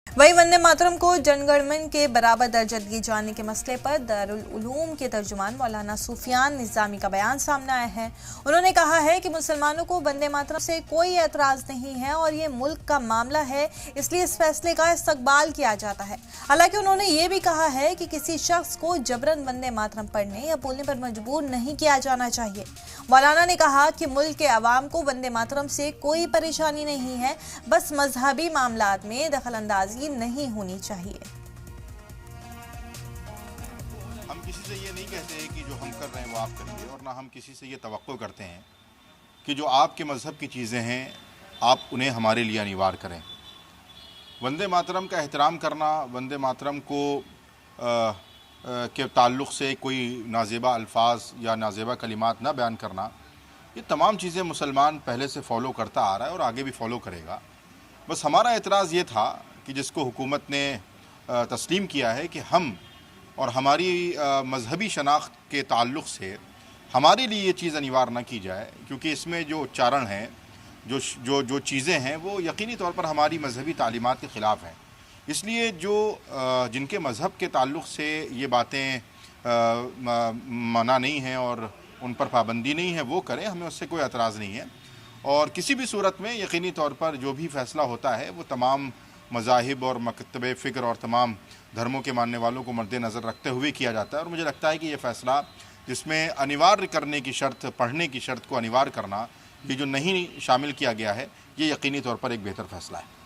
वहीं वंदे मातरम को जनगणमन के बराबर दर्जा दिए जाने के मसले पर दारुल उलूम के तर्जुमान मौलाना सुफियान निज़ामी का बयान सामने आया है। उन्होंने कहा है कि मुसलमानों को वंदे मातरम से कोई एतराज नहीं है और ये मुल्क का मामला है, इसलिए इस फैसले का इस्तकबाल किया जाता है। हालांकि उन्होंने ये भी कहा है कि किसी शख्स को जबरन वंदे मातरम पढ़ने या बोलने पर मजबूर नहीं किया जाना चाहिए। मौलाना ने कहा कि मुल्क के अवाम को वंदे मातरम से कोई परेशानी नहीं है, बस मजहबी मामलात में दखलंदाजी नहीं होनी चाहिए। हम किसी से ये नहीं कहते कि जो हम कर रहे हैं वो आप करिए, और ना हम किसी से ये तवक्को करते हैं कि जो आपके मज़हब की चीज़ें हैं आप उन्हें हमारे लिए अनिवार्य करें। वंदे मातरम का एहतराम करना, वंदे मातरम को के ताल्लुक़ से कोई नाज़ेबा अल्फाज या नाज़ेबा कलिमात ना बयान करना, ये तमाम चीज़ें मुसलमान पहले से फ़ॉलो करता आ रहा है और आगे भी फ़ॉलो करेगा। बस हमारा एतराज़ ये था कि जिसको हुकूमत ने तस्लीम किया है कि हम और हमारी मज़हबी शनाख्त के ताल्लुक़ से हमारे लिए ये चीज़ अनिवार्य न की जाए, क्योंकि इसमें जो उच्चारण हैं, जो जो जो चीज़ें हैं वो यकीनी तौर पर हमारी मज़हबी तालीमात के ख़िलाफ़ हैं। इसलिए जो जिनके मज़हब के ताल्लुक़ से ये बातें मना नहीं हैं और उन पर पाबंदी नहीं है वो करें, हमें उससे कोई एतराज़ नहीं है। और किसी भी सूरत में यकीनी तौर पर जो भी फ़ैसला होता है वो तमाम मज़ाहिब और मकतब फ़िक्र और तमाम धर्मों के मानने वालों को मद्देनज़र रखते हुए किया जाता है। और मुझे लगता है कि ये फ़ैसला जिसमें अनिवार्य करने की शर्त, पढ़ने की शर्त को अनिवार्य करना, ये जो नहीं शामिल किया गया है, ये यकीनी तौर पर एक बेहतर फ़ैसला है।